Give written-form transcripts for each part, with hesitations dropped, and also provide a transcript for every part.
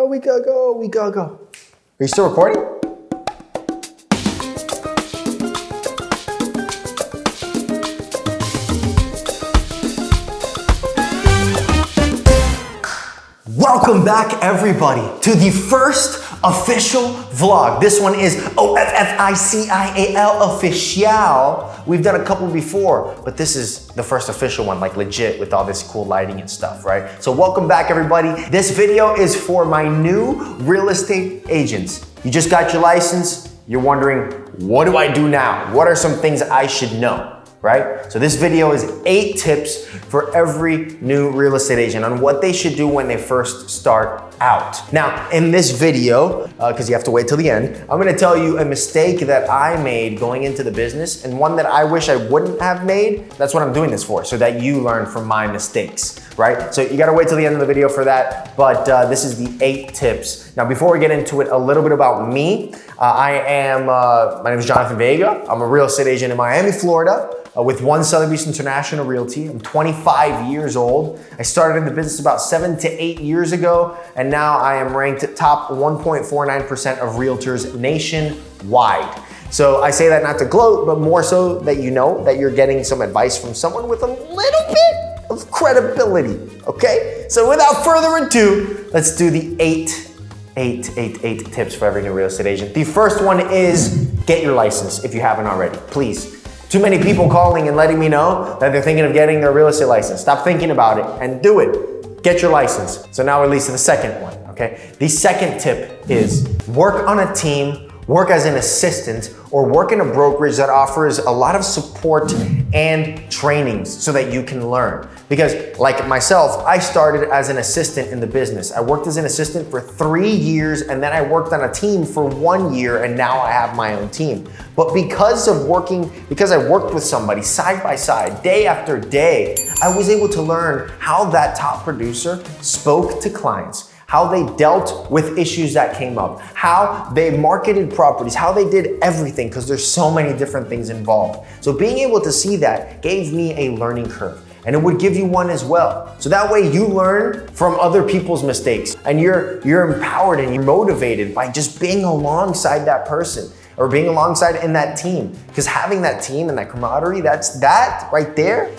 we gotta go. Are you still recording? Welcome back, everybody, to the first official vlog. This one is OFFICIAL official. We've done a couple before, but this is the first official one, like legit, with all this cool lighting and stuff, right? So welcome back, everybody. This video is for my new real estate agents. You just got your license. You're wondering, what do I do now? What are some things I should know? Right? So this video is 8 tips for every new real estate agent on what they should do when they first start out. Now, in this video, because you have to wait till the end, I'm gonna tell you a mistake that I made going into the business and one that I wish I wouldn't have made. That's what I'm doing this for, so that you learn from my mistakes, right? So you gotta wait till the end of the video for that, but this is the 8 tips. Now, before we get into it, a little bit about me. My name is Jonathan Vega. I'm a real estate agent in Miami, Florida. With One Sotheby's International Realty. I'm 25 years old. I started in the business about 7 to 8 years ago, and now I am ranked top 1.49% of realtors nationwide. So I say that not to gloat, but more so that you know that you're getting some advice from someone with a little bit of credibility, okay? So without further ado, let's do the 8 tips for every new real estate agent. The first one is get your license if you haven't already, please. Too many people calling and letting me know that they're thinking of getting their real estate license. Stop thinking about it and do it. Get your license. So now we're leads to the second one, okay? The second tip is work on a team, work as an assistant, or work in a brokerage that offers a lot of support and trainings so that you can learn. Because like myself, I started as an assistant in the business. I worked as an assistant for 3 years, and then I worked on a team for 1 year, and now I have my own team. But because I worked with somebody side by side, day after day, I was able to learn how that top producer spoke to clients, how they dealt with issues that came up, how they marketed properties, how they did everything, because there's so many different things involved. So being able to see that gave me a learning curve, and it would give you one as well. So that way you learn from other people's mistakes, and you're empowered and you're motivated by just being alongside that person or being alongside in that team. Because having that team and that camaraderie, that right there,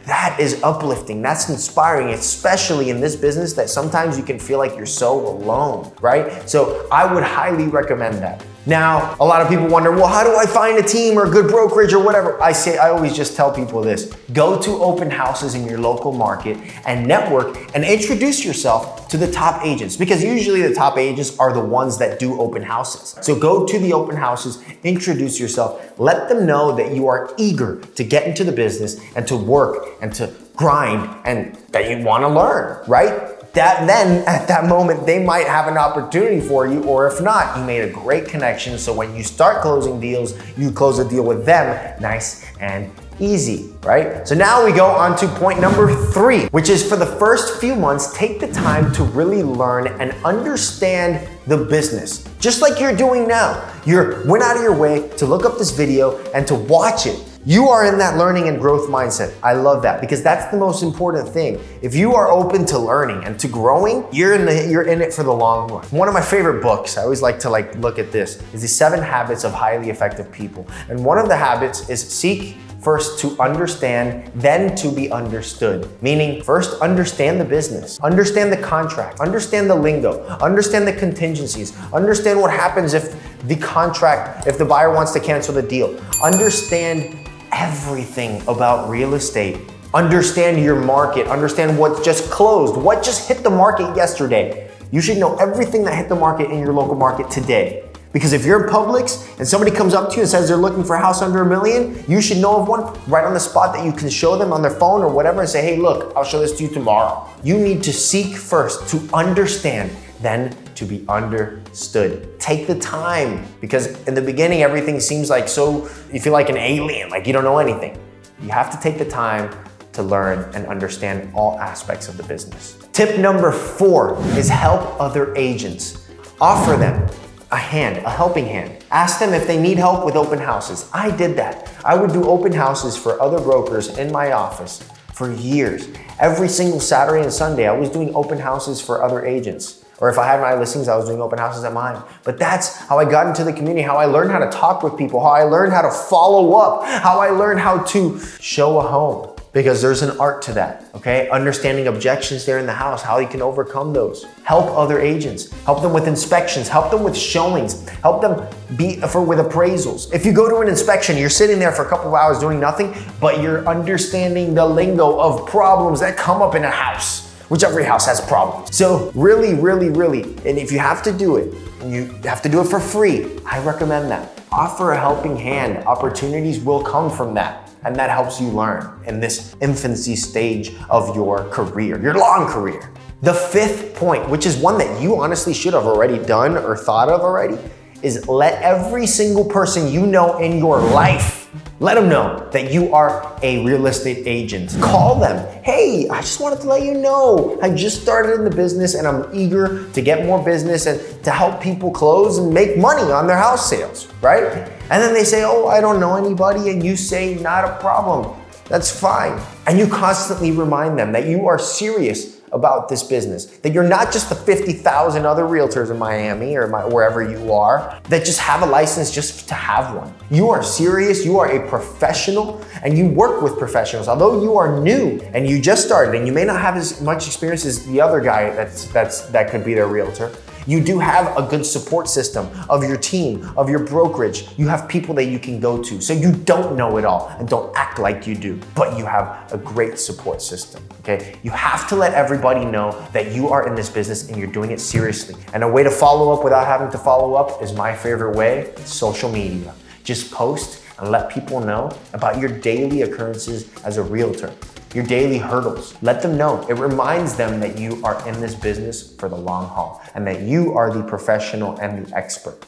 that is uplifting, that's inspiring, especially in this business that sometimes you can feel like you're so alone, right? So I would highly recommend that. Now, a lot of people wonder, well, how do I find a team or a good brokerage or whatever? I always just tell people this: go to open houses in your local market and network and introduce yourself to the top agents, because usually the top agents are the ones that do open houses. So go to the open houses, introduce yourself, let them know that you are eager to get into the business and to work and to grind and that you want to learn, right? Then at that moment, they might have an opportunity for you, or if not, you made a great connection. So when you start closing deals, you close a deal with them nice and easy, right? So now we go on to point number 3, which is for the first few months, take the time to really learn and understand the business, just like you're doing now. You went out of your way to look up this video and to watch it. You are in that learning and growth mindset. I love that, because that's the most important thing. If you are open to learning and to growing, you're in it for the long run. One of my favorite books, I always like to look at this, is the 7 Habits of Highly Effective People. And one of the habits is seek first to understand, then to be understood. Meaning, first understand the business, understand the contract, understand the lingo, understand the contingencies, understand what happens if the buyer wants to cancel the deal. Understand everything about real estate. Understand your market, understand what just closed, what just hit the market yesterday. You should know everything that hit the market in your local market today. Because if you're in Publix and somebody comes up to you and says they're looking for a house under $1 million, you should know of one right on the spot that you can show them on their phone or whatever and say, hey, look, I'll show this to you tomorrow. You need to seek first to understand, then to be understood. Take the time, because in the beginning, everything seems like you feel like an alien, like you don't know anything. You have to take the time to learn and understand all aspects of the business. Tip number 4 is help other agents. Offer them a helping hand. Ask them if they need help with open houses. I did that. I would do open houses for other brokers in my office for years. Every single Saturday and Sunday, I was doing open houses for other agents. Or if I had my listings, I was doing open houses at mine. But that's how I got into the community, how I learned how to talk with people, how I learned how to follow up, how I learned how to show a home. Because there's an art to that, okay? Understanding objections there in the house, how you can overcome those. Help other agents, help them with inspections, help them with showings, help them with appraisals. If you go to an inspection, you're sitting there for a couple of hours doing nothing, but you're understanding the lingo of problems that come up in a house, which every house has problems. So really, and if you have to do it, and you have to do it for free, I recommend that. Offer a helping hand. Opportunities will come from that. And that helps you learn in this infancy stage of your career, your long career. The fifth point, which is one that you honestly should have already done or thought of already, is let every single person you know in your life, let them know that you are a real estate agent. Call them. Hey, I just wanted to let you know, I just started in the business and I'm eager to get more business and to help people close and make money on their house sales, right? And then they say, oh, I don't know anybody. And you say, not a problem. That's fine. And you constantly remind them that you are serious about this business, that you're not just the 50,000 other realtors in Miami or wherever you are that just have a license just to have one. You are serious, you are a professional, and you work with professionals. Although you are new and you just started and you may not have as much experience as the other guy that could be their realtor, you do have a good support system of your team, of your brokerage. You have people that you can go to. So you don't know it all and don't act like you do, but you have a great support system, okay? You have to let everybody know that you are in this business and you're doing it seriously. And a way to follow up without having to follow up is my favorite way, social media. Just post and let people know about your daily occurrences as a realtor. Your daily hurdles. Let them know. It reminds them that you are in this business for the long haul and that you are the professional and the expert.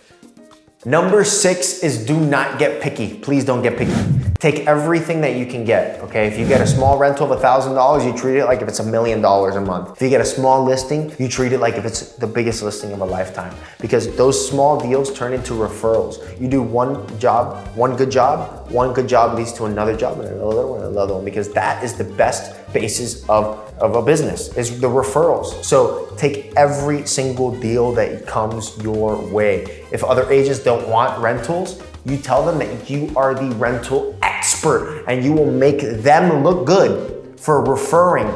Number 6 is do not get picky. Please don't get picky. Take everything that you can get, okay? If you get a small rental of $1,000, you treat it like if it's $1 million a month. If you get a small listing, you treat it like if it's the biggest listing of a lifetime, because those small deals turn into referrals. You do one good job leads to another job and another one, because that is the best basis of a business, is the referrals. So take every single deal that comes your way. If other agents don't want rentals, you tell them that you are the rental expert and you will make them look good for referring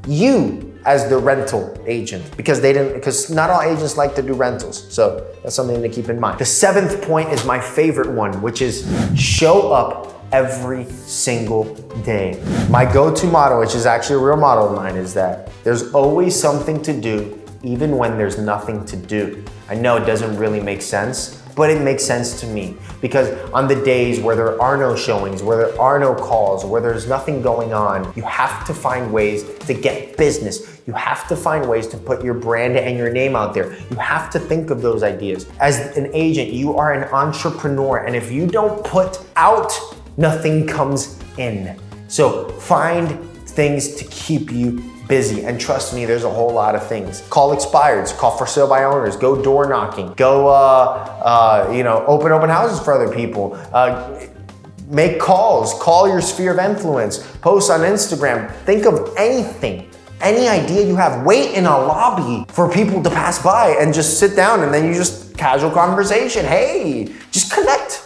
you as the rental agent, because not all agents like to do rentals. So that's something to keep in mind. The 7th point is my favorite one, which is show up every single day. My go-to motto, which is actually a real motto of mine, is that there's always something to do, even when there's nothing to do. I know it doesn't really make sense, but it makes sense to me, because on the days where there are no showings, where there are no calls, where there's nothing going on, you have to find ways to get business. You have to find ways to put your brand and your name out there. You have to think of those ideas. As an agent, you are an entrepreneur, and if you don't put out, nothing comes in. So find things to keep you busy. And trust me, there's a whole lot of things. Call expireds, call for sale by owners, go door knocking, go open houses for other people. Make calls, call your sphere of influence, post on Instagram. Think of anything, any idea you have. Wait in a lobby for people to pass by and just sit down, and then you just casual conversation. Hey, just connect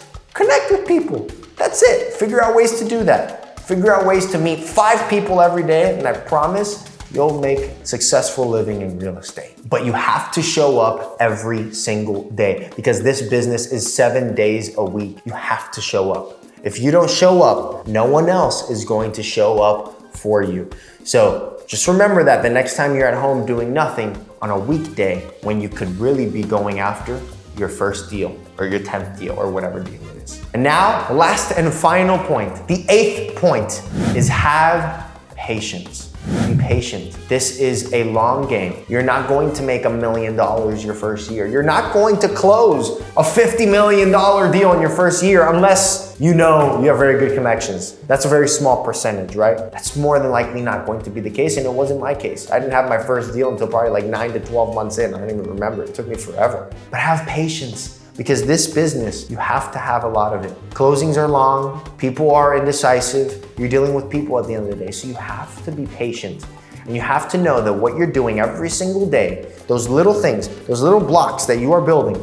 with people. That's it. Figure out ways to do that. Figure out ways to meet 5 people every day, and I promise you'll make successful living in real estate. But you have to show up every single day, because this business is 7 days a week. You have to show up. If you don't show up, no one else is going to show up for you. So just remember that the next time you're at home doing nothing on a weekday, when you could really be going after your first deal or your 10th deal or whatever deal it is. And now, last and final point, the 8th point, is have patience. Be patient. This is a long game. You're not going to make $1 million your first year. You're not going to close a $50 million deal in your first year unless you know you have very good connections. That's a very small percentage, right? That's more than likely not going to be the case, and it wasn't my case. I didn't have my first deal until probably like 9 to 12 months in. I don't even remember. It took me forever. But have patience. Because this business, you have to have a lot of it. Closings are long, people are indecisive, you're dealing with people at the end of the day, so you have to be patient. And you have to know that what you're doing every single day, those little things, those little blocks that you are building,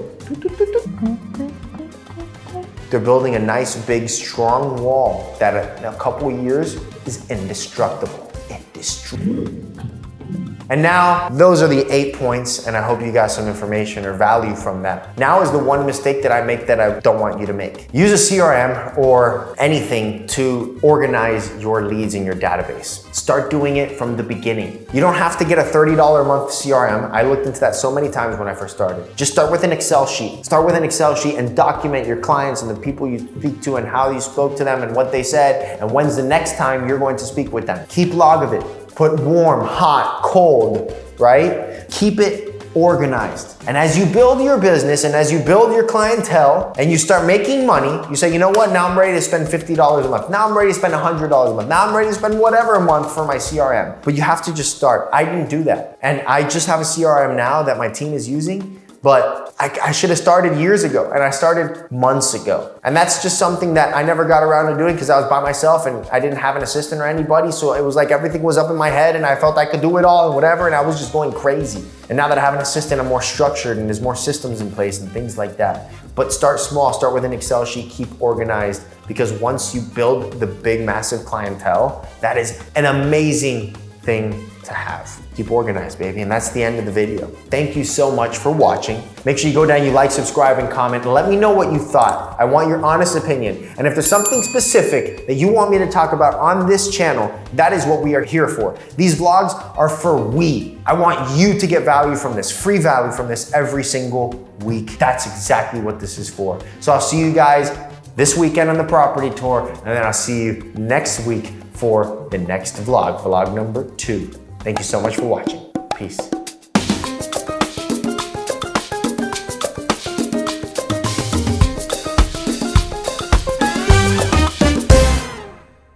they're building a nice, big, strong wall that in a couple of years is indestructible. Indestructible. And now, those are the 8 points, and I hope you got some information or value from that. Now is the one mistake that I make that I don't want you to make. Use a CRM or anything to organize your leads in your database. Start doing it from the beginning. You don't have to get a $30 a month CRM. I looked into that so many times when I first started. Just start with an Excel sheet. Start with an Excel sheet and document your clients and the people you speak to and how you spoke to them and what they said and when's the next time you're going to speak with them. Keep log of it. Put warm, hot, cold, right? Keep it organized. And as you build your business and as you build your clientele and you start making money, you say, you know what? Now I'm ready to spend $50 a month. Now I'm ready to spend $100 a month. Now I'm ready to spend whatever a month for my CRM. But you have to just start. I didn't do that. And I just have a CRM now that my team is using, but I should have started years ago, and I started months ago. And that's just something that I never got around to doing because I was by myself and I didn't have an assistant or anybody. So it was like everything was up in my head and I felt I could do it all and whatever, and I was just going crazy. And now that I have an assistant, I'm more structured and there's more systems in place and things like that. But start small, start with an Excel sheet, keep organized, because once you build the big, massive clientele, that is an amazing thing to have. Keep organized, baby. And that's the end of the video. Thank you so much for watching. Make sure you go down, you like, subscribe, and comment, and let me know what you thought. I want your honest opinion. And if there's something specific that you want me to talk about on this channel, that is what we are here for. These vlogs are for we. I want you to get value from this, free value from this every single week. That's exactly what this is for. So I'll see you guys this weekend on the property tour, and then I'll see you next week for the next vlog, vlog number 2. Thank you so much for watching. Peace.